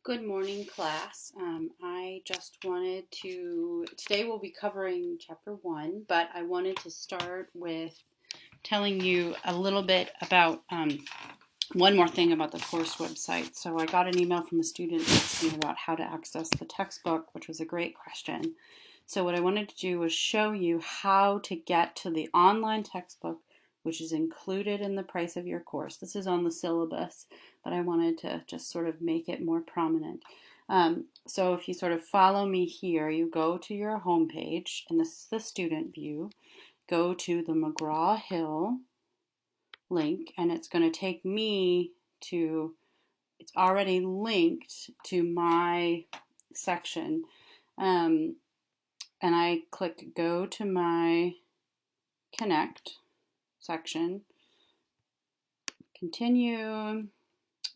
Good morning, class. I just wanted to, today we'll be covering chapter 1, but I wanted to start with telling you a little bit about one more thing about the course website. So I got an email from a student asking about how to access the textbook, which was a great question. So what I wanted to do was show you how to get to the online textbook, which is included in the price of your course. This is on the syllabus, but I wanted to just sort of make it more prominent. So if you sort of follow me here, you go to your home page, and this is the student view. Go to the McGraw-Hill link, and it's going to take me to, it's already linked to my section. And I click go to my Connect section, continue.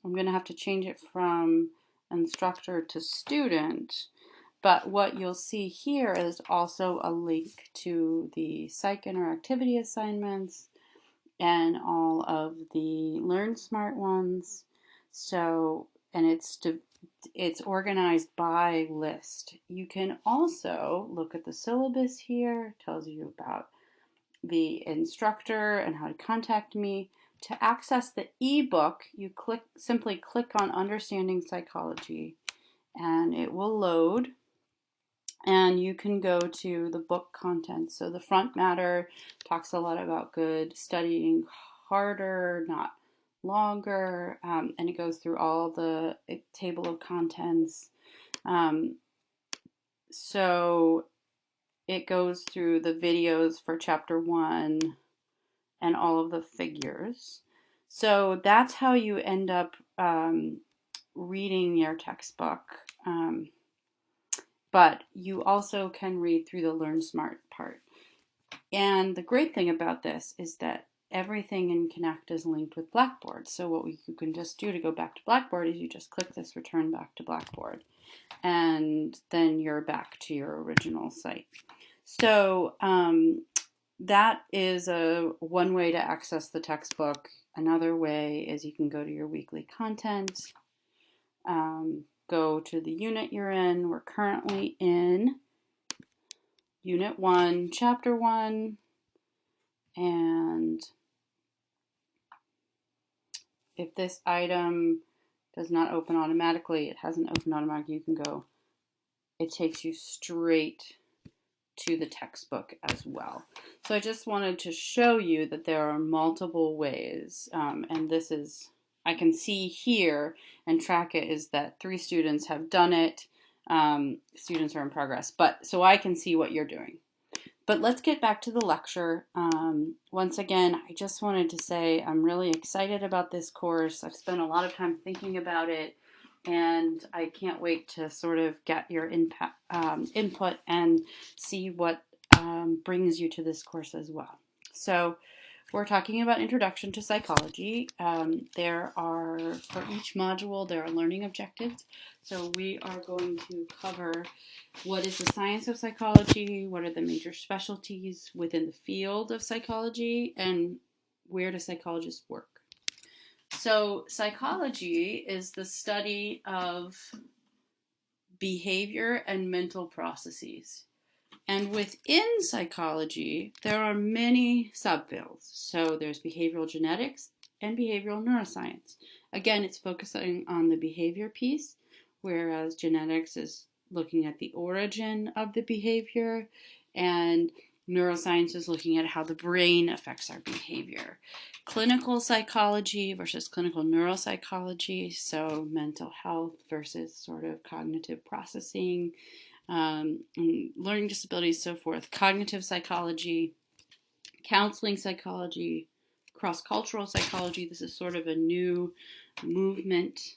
I'm going to have to change it from instructor to student, but what you'll see here is also a link to the psych interactivity assignments and all of the Learn Smart ones. So, and it's organized by list. You can also look at the syllabus here. It tells you about the instructor and how to contact me. To access the ebook, you simply click on Understanding Psychology, and it will load. And you can go to the book content. So the front matter talks a lot about good studying harder, not longer, and it goes through all the table of contents. So it goes through the videos for chapter 1 and all of the figures. So that's how you end up reading your textbook. But you also can read through the Learn Smart part. And the great thing about this is that everything in Connect is linked with Blackboard. So what you can just do to go back to Blackboard is you just click this return back to Blackboard. And then you're back to your original site. So that is one way to access the textbook. Another way is you can go to your weekly content, go to the unit you're in. We're currently in Unit 1, Chapter 1, and if this item does not open automatically, it hasn't opened automatically, you can go, it takes you straight to the textbook as well. So I just wanted to show you that there are multiple ways, and this is, I can see here and track it, is that 3 students have done it. Students are in progress, but so I can see what you're doing. But let's get back to the lecture. Once again, I just wanted to say I'm really excited about this course. I've spent a lot of time thinking about it, and I can't wait to sort of get your input and see what brings you to this course as well. So we're talking about Introduction to Psychology. There are, for each module, there are learning objectives. So we are going to cover what is the science of psychology, what are the major specialties within the field of psychology, and where do psychologists work. So psychology is the study of behavior and mental processes. And within psychology, there are many subfields. So there's behavioral genetics and behavioral neuroscience. Again, it's focusing on the behavior piece, whereas genetics is looking at the origin of the behavior, and neuroscience is looking at how the brain affects our behavior. Clinical psychology versus clinical neuropsychology, so mental health versus sort of cognitive processing, learning disabilities, so forth. Cognitive psychology, counseling psychology, cross-cultural psychology. This is sort of a new movement.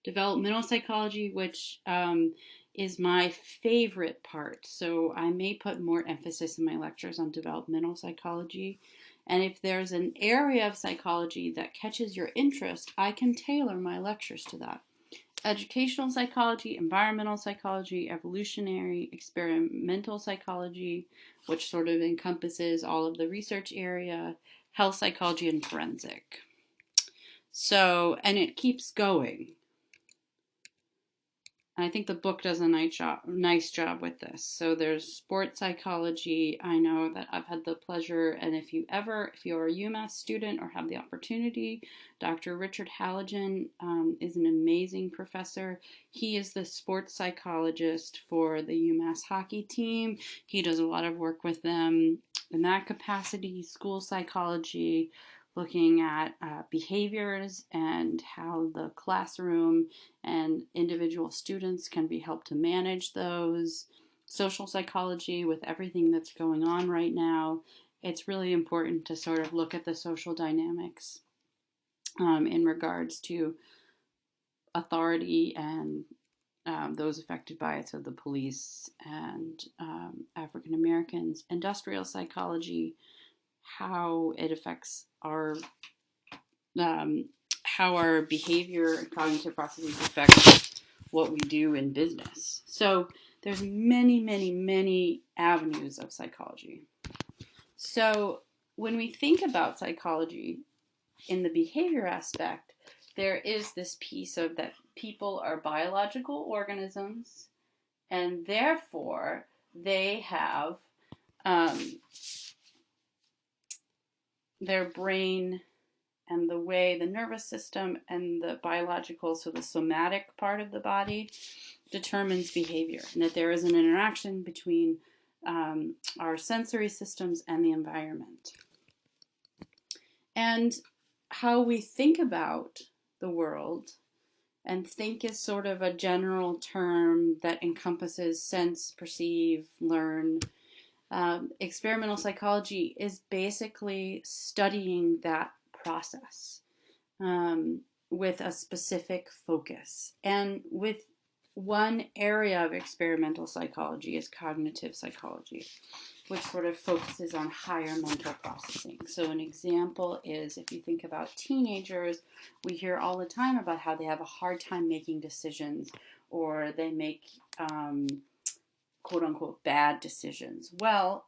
Developmental psychology, which is my favorite part. So I may put more emphasis in my lectures on developmental psychology. And if there's an area of psychology that catches your interest, I can tailor my lectures to that. Educational psychology, environmental psychology, evolutionary, experimental psychology, which sort of encompasses all of the research area, health psychology, and forensic. So, and it keeps going. And I think the book does a nice job with this. So there's sports psychology. I know that I've had the pleasure, and if you're a UMass student or have the opportunity, Dr. Richard Halligan is an amazing professor. He is the sports psychologist for the UMass hockey team. He does a lot of work with them in that capacity, school psychology, looking at behaviors and how the classroom and individual students can be helped to manage those. Social psychology with everything that's going on right now, it's really important to sort of look at the social dynamics in regards to authority and those affected by it, so the police and African Americans. Industrial psychology, how it affects how our behavior and cognitive processes affect what we do in business. So there's many, many, many avenues of psychology. So when we think about psychology in the behavior aspect, there is this piece of that people are biological organisms, and therefore they have their brain and the way the nervous system and the biological, so the somatic part of the body, determines behavior, and that there is an interaction between our sensory systems and the environment. And how we think about the world, and think is sort of a general term that encompasses sense, perceive, learn. Experimental psychology is basically studying that process with a specific focus. And with one area of experimental psychology is cognitive psychology, which sort of focuses on higher mental processing. So an example is, if you think about teenagers, we hear all the time about how they have a hard time making decisions, or they make quote unquote bad decisions. Well,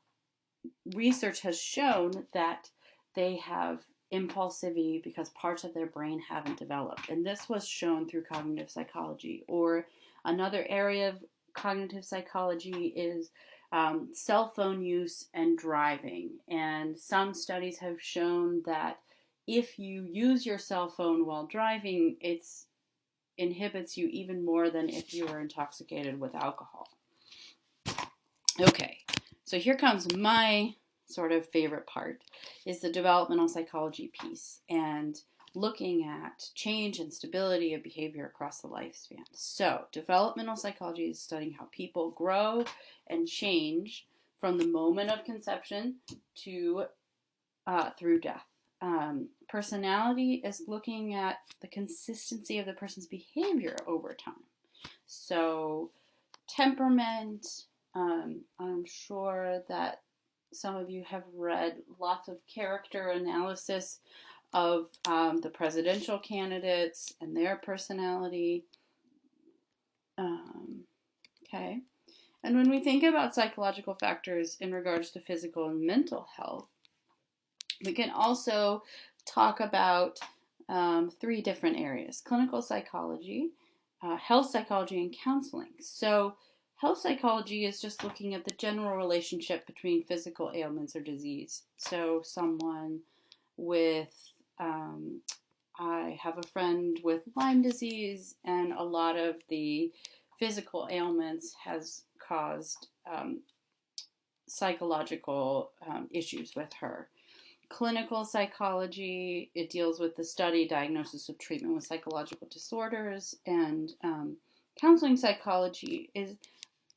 research has shown that they have impulsivity because parts of their brain haven't developed. And this was shown through cognitive psychology. Or another area of cognitive psychology is cell phone use and driving. And some studies have shown that if you use your cell phone while driving, it inhibits you even more than if you were intoxicated with alcohol. Okay, so here comes my sort of favorite part, is the developmental psychology piece and looking at change and stability of behavior across the lifespan. So developmental psychology is studying how people grow and change from the moment of conception to through death. Personality is looking at the consistency of the person's behavior over time. So temperament, I'm sure that some of you have read lots of character analysis of the presidential candidates and their personality. Okay. And when we think about psychological factors in regards to physical and mental health, we can also talk about three different areas: clinical psychology, health psychology, and counseling. So health psychology is just looking at the general relationship between physical ailments or disease. So someone with, I have a friend with Lyme disease, and a lot of the physical ailments has caused psychological issues with her. Clinical psychology, it deals with the study, diagnosis of treatment with psychological disorders, and counseling psychology is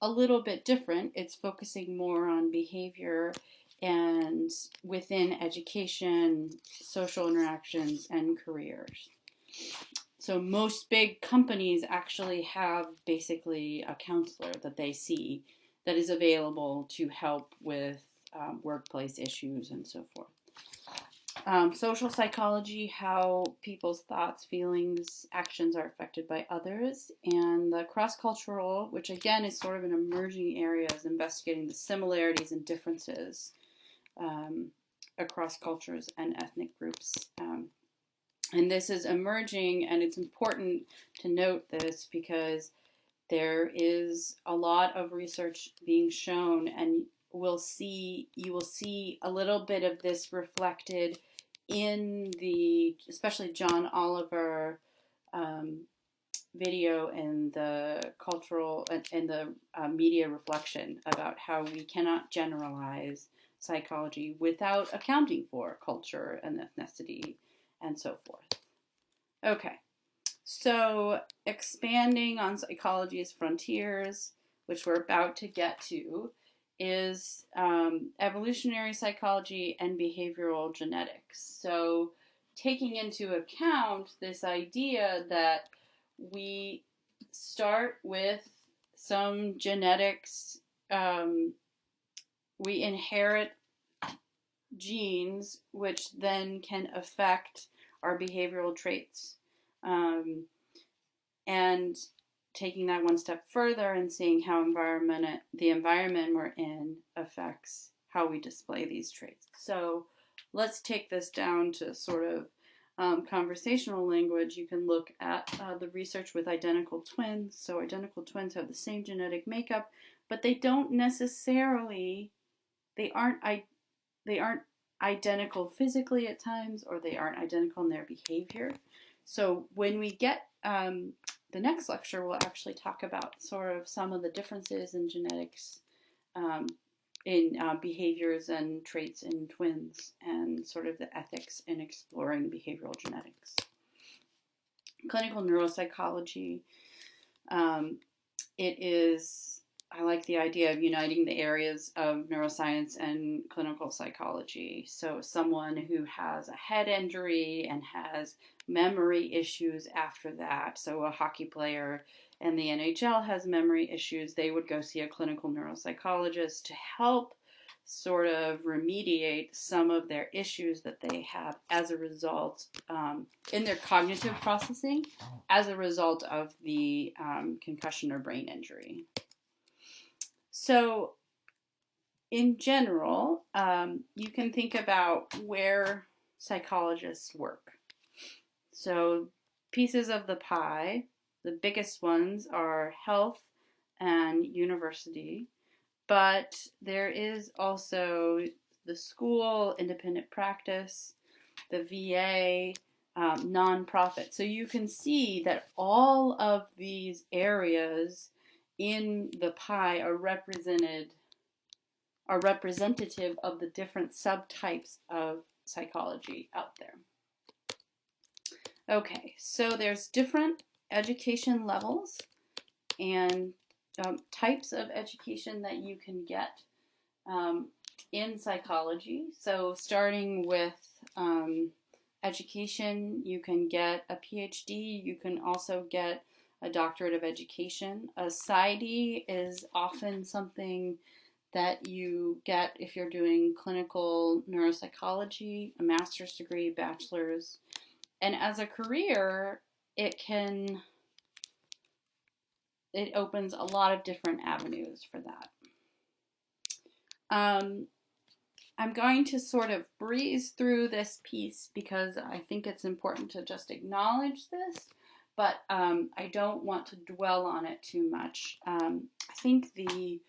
a little bit different. It's focusing more on behavior and within education, social interactions, and careers. So most big companies actually have basically a counselor that they see that is available to help with workplace issues and so forth. Social psychology, how people's thoughts, feelings, actions are affected by others. And the cross-cultural, which again is sort of an emerging area, is investigating the similarities and differences across cultures and ethnic groups. And this is emerging, and it's important to note this because There is a lot of research being shown, and you will see a little bit of this reflected in the, especially John Oliver video and the cultural and the media reflection about how we cannot generalize psychology without accounting for culture and ethnicity and so forth. Okay, so expanding on psychology's frontiers, which we're about to get to, is evolutionary psychology and behavioral genetics. So taking into account this idea that we start with some genetics, we inherit genes which then can affect our behavioral traits. And taking that one step further and seeing how the environment we're in affects how we display these traits. So let's take this down to sort of conversational language. You can look at the research with identical twins. So identical twins have the same genetic makeup, but they don't necessarily, they aren't identical physically at times, or they aren't identical in their behavior. So when we get the next lecture, we'll actually talk about sort of some of the differences in genetics, in behaviors and traits in twins, and sort of the ethics in exploring behavioral genetics. Clinical neuropsychology, it is, I like the idea of uniting the areas of neuroscience and clinical psychology. So someone who has a head injury and has memory issues after that, so a hockey player in the NHL has memory issues, they would go see a clinical neuropsychologist to help sort of remediate some of their issues that they have as a result in their cognitive processing as a result of the concussion or brain injury. So in general, you can think about where psychologists work. So pieces of the pie, the biggest ones are health and university, but there is also the school, independent practice, the VA, nonprofit. So you can see that all of these areas in the pie are representative of the different subtypes of psychology out there. Okay, so there's different education levels and types of education that you can get in psychology. So starting with education, you can get a PhD, you can also get a doctorate of education. A PsyD is often something that you get if you're doing clinical neuropsychology, a master's degree, bachelor's. And as a career, it opens a lot of different avenues for that. I'm going to sort of breeze through this piece because I think it's important to just acknowledge this, but I don't want to dwell on it too much. I think the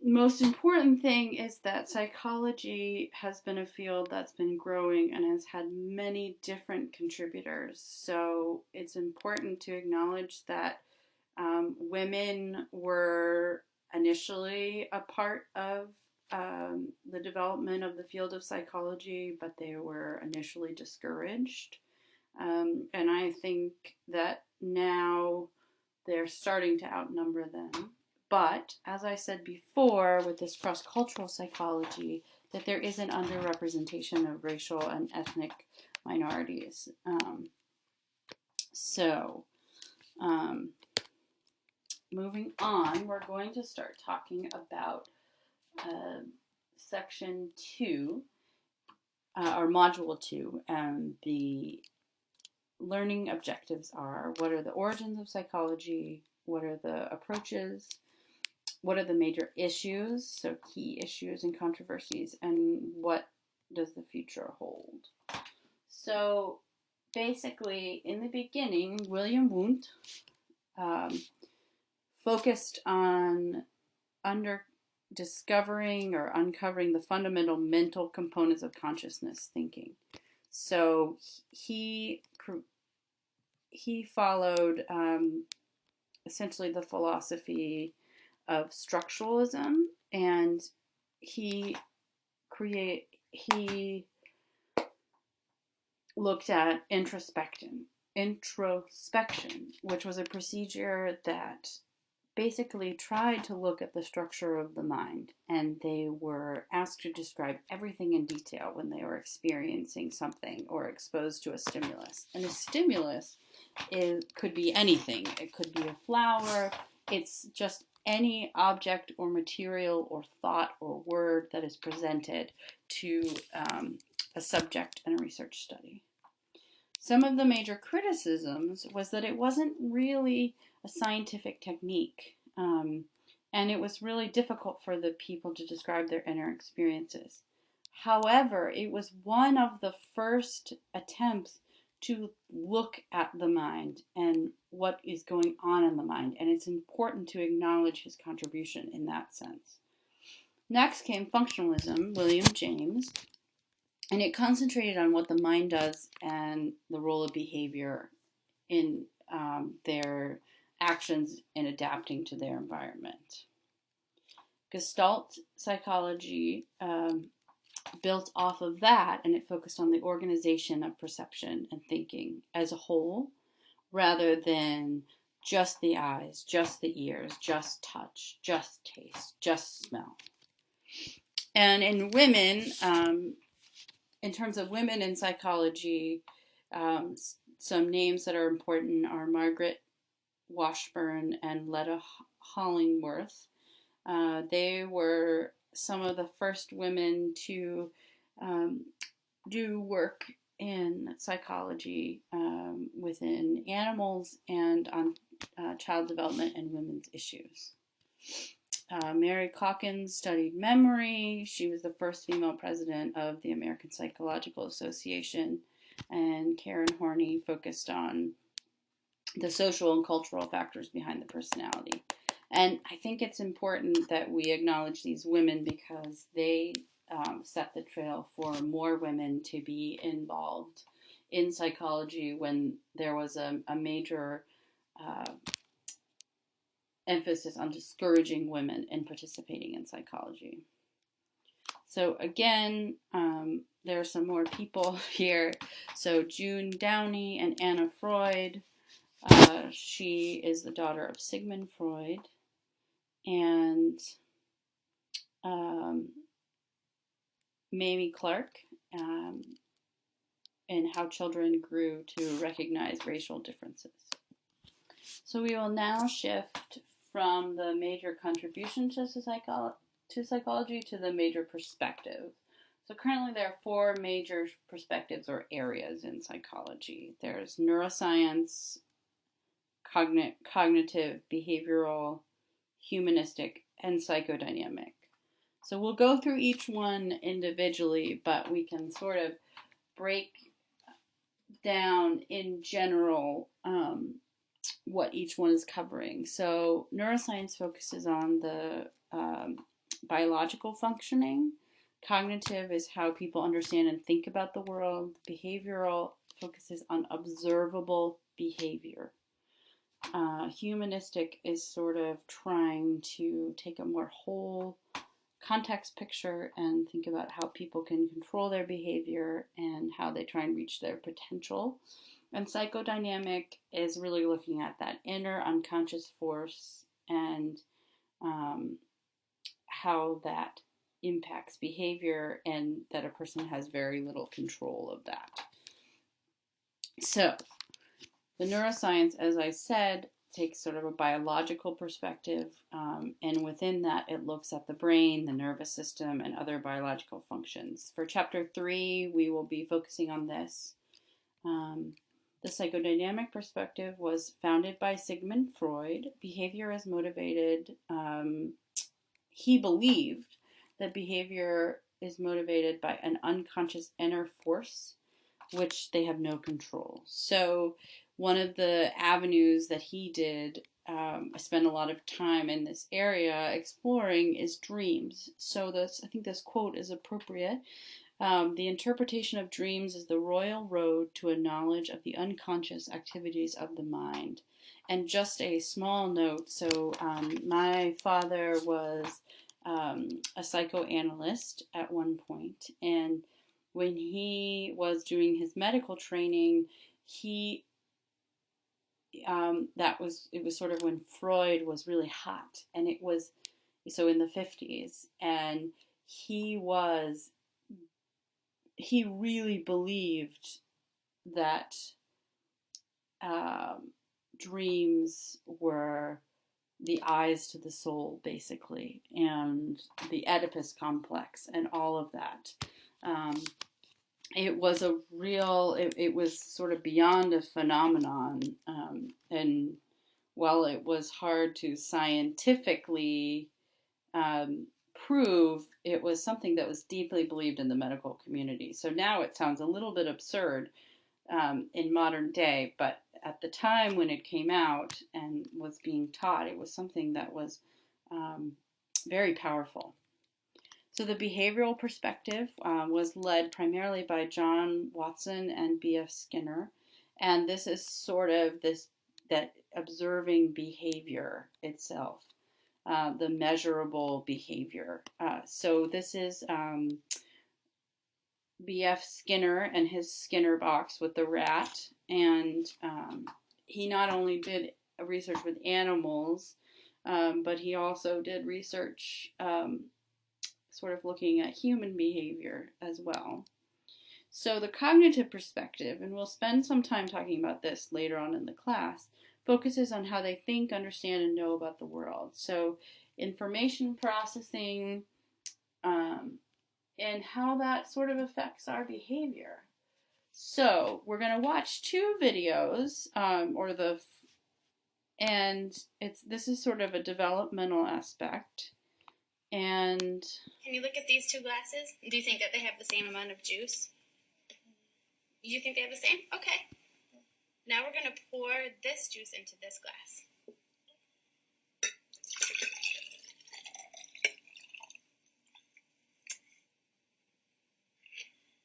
most important thing is that psychology has been a field that's been growing and has had many different contributors. So it's important to acknowledge that women were initially a part of the development of the field of psychology, but they were initially discouraged. And I think that now they're starting to outnumber them. But, as I said before, with this cross-cultural psychology, that there is an underrepresentation of racial and ethnic minorities. Moving on, we're going to start talking about section 2, or module 2, and the learning objectives are: what are the origins of psychology, what are the approaches, what are the major issues, so key issues and controversies, and what does the future hold? So basically, in the beginning, William Wundt um, focused on discovering or uncovering the fundamental mental components of consciousness thinking. So he followed essentially the philosophy of structuralism, and he he looked at introspection, which was a procedure that basically tried to look at the structure of the mind, and they were asked to describe everything in detail when they were experiencing something or exposed to a stimulus. And a stimulus could be anything. It could be a flower. It's just any object or material or thought or word that is presented to a subject in a research study. Some of the major criticisms was that it wasn't really a scientific technique, and it was really difficult for the people to describe their inner experiences. However, it was one of the first attempts to look at the mind and what is going on in the mind, and it's important to acknowledge his contribution in that sense. Next came functionalism, William James, and it concentrated on what the mind does and the role of behavior in their actions in adapting to their environment. Gestalt psychology built off of that, and it focused on the organization of perception and thinking as a whole, rather than just the eyes, just the ears, just touch, just taste, just smell. And in women, in terms of women in psychology, some names that are important are Margaret Washburn and Letta Hollingworth. They were some of the first women to do work in psychology within animals and on child development and women's issues. Mary Calkins studied memory. She was the first female president of the American Psychological Association. And Karen Horney focused on the social and cultural factors behind the personality. And I think it's important that we acknowledge these women because they set the trail for more women to be involved in psychology when there was a major emphasis on discouraging women in participating in psychology. So again, there are some more people here. So June Downey and Anna Freud. She is the daughter of Sigmund Freud. And Mamie Clark, and how children grew to recognize racial differences. So we will now shift from the major contribution to psychology to the major perspective. So currently there are four major perspectives or areas in psychology. There's neuroscience, cognitive, behavioral, humanistic, and psychodynamic. So we'll go through each one individually, but we can sort of break down in general what each one is covering. So neuroscience focuses on the biological functioning. Cognitive is how people understand and think about the world. Behavioral focuses on observable behavior. Humanistic is sort of trying to take a more whole context picture and think about how people can control their behavior and how they try and reach their potential. And psychodynamic is really looking at that inner unconscious force and how that impacts behavior and that a person has very little control of that. So the neuroscience, as I said, takes sort of a biological perspective, and within that it looks at the brain, the nervous system, and other biological functions. For chapter 3, we will be focusing on this. The psychodynamic perspective was founded by Sigmund Freud. Behavior is motivated. He believed that behavior is motivated by an unconscious inner force which they have no control. So one of the avenues that he did, I spent a lot of time in this area exploring, is dreams. So I think this quote is appropriate. The interpretation of dreams is the royal road to a knowledge of the unconscious activities of the mind. And just a small note, so my father was a psychoanalyst at one point, and when he was doing his medical training, he it was sort of when Freud was really hot, and it was so in the 50s, and he was he really believed that dreams were the eyes to the soul, basically, and the Oedipus complex, and all of that. It was it was sort of beyond a phenomenon, and while it was hard to scientifically prove, it was something that was deeply believed in the medical community. So now it sounds a little bit absurd in modern day, but at the time when it came out and was being taught, it was something that was very powerful. So the behavioral perspective was led primarily by John Watson and B.F. Skinner, and this is sort of that observing behavior itself, the measurable behavior. So this is B.F. Skinner and his Skinner box with the rat, and he not only did research with animals, but he also did research sort of looking at human behavior as well. So the cognitive perspective, and we'll spend some time talking about this later on in the class, focuses on how they think, understand, and know about the world. So information processing, and how that sort of affects our behavior. So we're going to watch two videos, and this is sort of a developmental aspect. And can you look at these two glasses? Do you think that they have the same amount of juice? You think they have the same? Okay. Now we're going to pour this juice into this glass.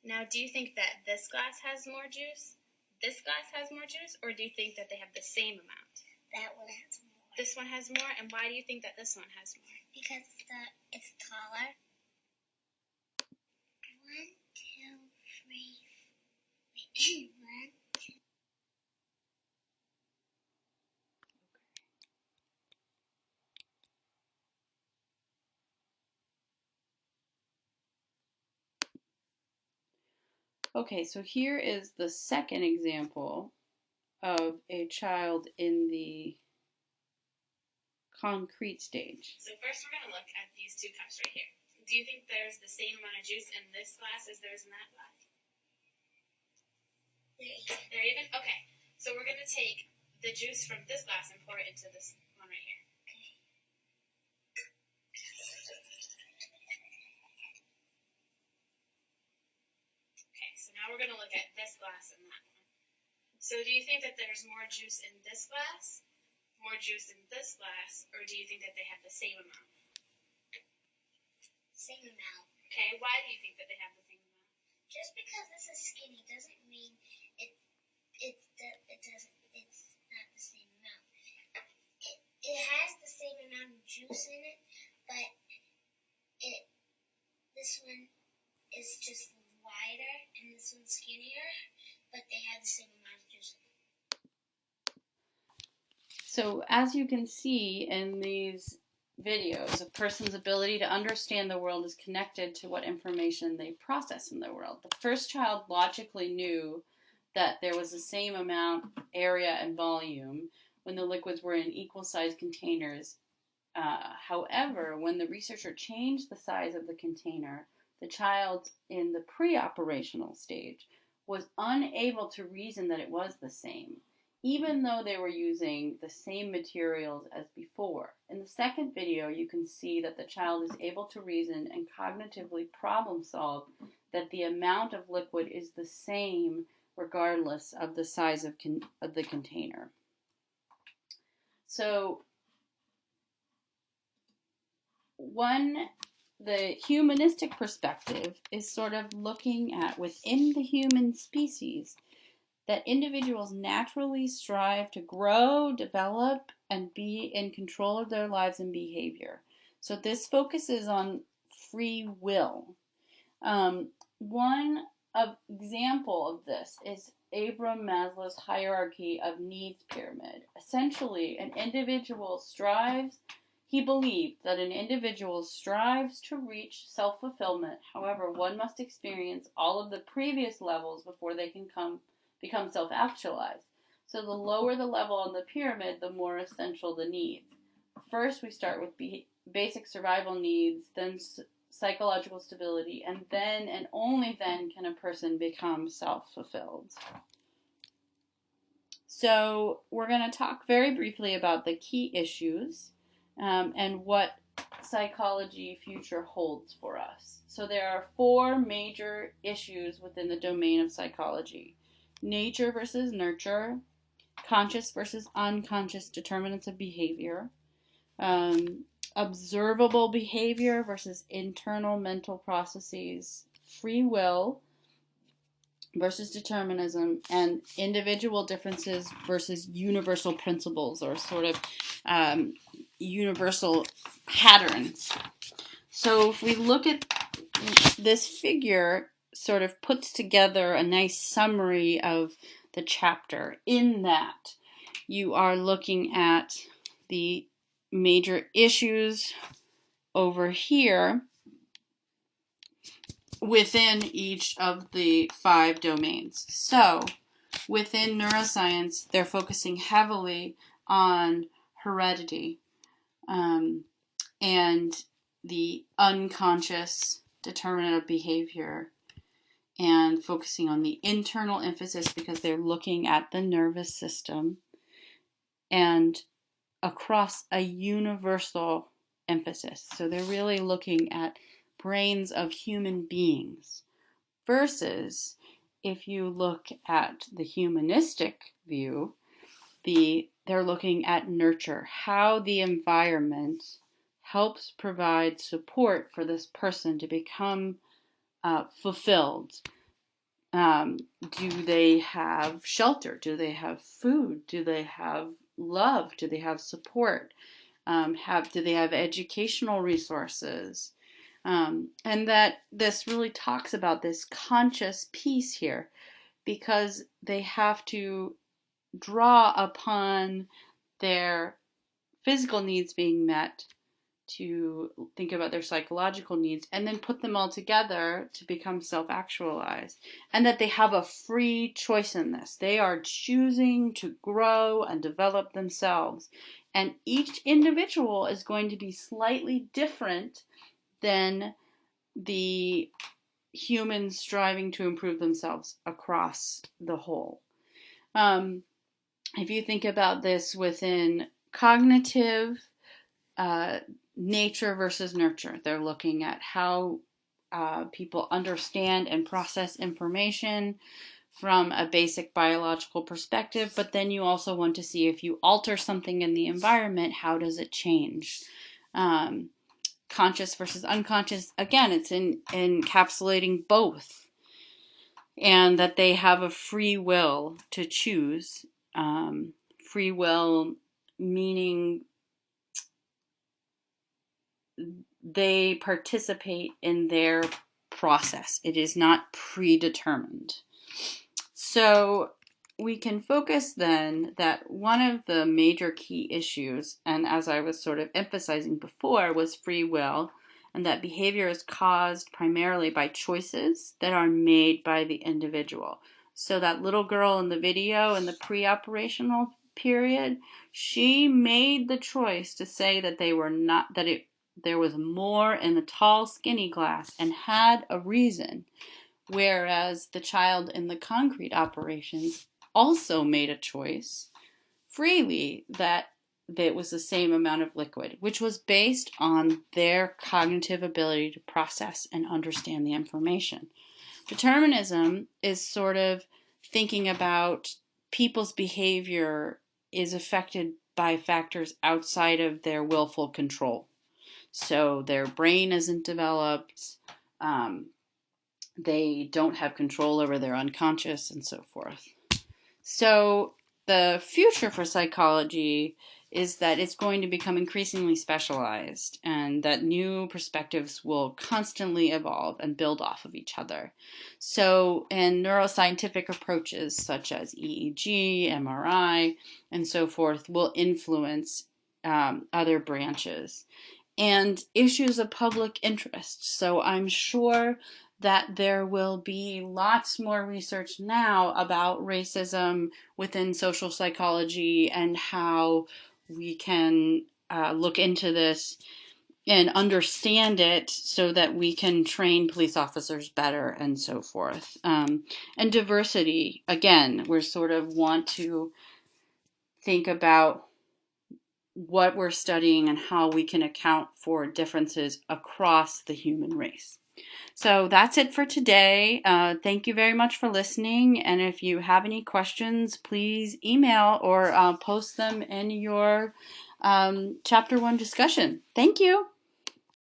Now, do you think that this glass has more juice, this glass has more juice, or do you think that they have the same amount? That one has more. This one has more, and why do you think that this one has more? Because it's taller. 1, 2, 3. Wait, 1, 2. Okay, so here is the second example of a child in the concrete stage. So first we're going to look at these two cups right here. Do you think there's the same amount of juice in this glass as there is in that glass? They're even? Okay. So we're going to take the juice from this glass and pour it into this one right here. Okay, so now we're going to look at this glass and that one. So do you think that there's more juice in this glass, more juice in this glass, or do you think that they have the same amount? Same amount. Okay, why do you think that they have the same amount? Just because this is skinny doesn't mean it's not the same amount. It has the same amount of juice in it, but this one is just wider and this one's skinnier, but they have the same amount of juice in it. So as you can see in these videos, a person's ability to understand the world is connected to what information they process in the world. The first child logically knew that there was the same amount, area, and volume when the liquids were in equal-sized containers. However, when the researcher changed the size of the container, the child in the pre-operational stage was unable to reason that it was the same, even though they were using the same materials as before. In the second video, you can see that the child is able to reason and cognitively problem solve that the amount of liquid is the same regardless of the size of the container. So the humanistic perspective is sort of looking at within the human species that individuals naturally strive to grow, develop, and be in control of their lives and behavior. So this focuses on free will. One example of this is Abraham Maslow's hierarchy of needs pyramid. Essentially, he believed that an individual strives to reach self-fulfillment. However, one must experience all of the previous levels before they can become self-actualized. So the lower the level on the pyramid, the more essential the needs. First, we start with basic survival needs, then psychological stability, and then and only then can a person become self-fulfilled. So we're going to talk very briefly about the key issues and what psychology future holds for us. So there are 4 major issues within the domain of psychology: nature versus nurture, conscious versus unconscious determinants of behavior, observable behavior versus internal mental processes, free will versus determinism, and individual differences versus universal principles, or sort of universal patterns. So if we look at this figure, sort of puts together a nice summary of the chapter, in that you are looking at the major issues over here within each of the 5 domains. So within neuroscience, they're focusing heavily on heredity and the unconscious determinant of behavior, and focusing on the internal emphasis because they're looking at the nervous system, and across a universal emphasis. So they're really looking at brains of human beings. Versus, if you look at the humanistic view, they're looking at nurture, how the environment helps provide support for this person to become fulfilled. Do they have shelter? Do they have food? Do they have love? Do they have support? Do they have educational resources? And that this really talks about this conscious piece here, because they have to draw upon their physical needs being met to think about their psychological needs, and then put them all together to become self-actualized. And that they have a free choice in this. They are choosing to grow and develop themselves. And each individual is going to be slightly different than the humans striving to improve themselves across the whole. If you think about this within cognitive, nature versus nurture, they're looking at how people understand and process information from a basic biological perspective, but then you also want to see, if you alter something in the environment, how does it change? Conscious versus unconscious, again, it's encapsulating both, and that they have a free will to choose. Free will meaning they participate in their process. It is not predetermined. So we can focus then that one of the major key issues, and as I was sort of emphasizing before, was free will, and that behavior is caused primarily by choices that are made by the individual. So that little girl in the video in the pre-operational period, she made the choice to say that there was more in the tall, skinny glass, and had a reason. Whereas the child in the concrete operations also made a choice freely that it was the same amount of liquid, which was based on their cognitive ability to process and understand the information. Determinism is sort of thinking about people's behavior is affected by factors outside of their willful control. So their brain isn't developed, they don't have control over their unconscious, and so forth. So the future for psychology is that it's going to become increasingly specialized and that new perspectives will constantly evolve and build off of each other. So, and neuroscientific approaches such as EEG, MRI, and so forth will influence other branches. And issues of public interest. So I'm sure that there will be lots more research now about racism within social psychology and how we can look into this and understand it so that we can train police officers better and so forth. And diversity, again, we sort of want to think about what we're studying and how we can account for differences across the human race. So that's it for today. Thank you very much for listening. And if you have any questions, please email or post them in your Chapter 1 discussion. Thank you.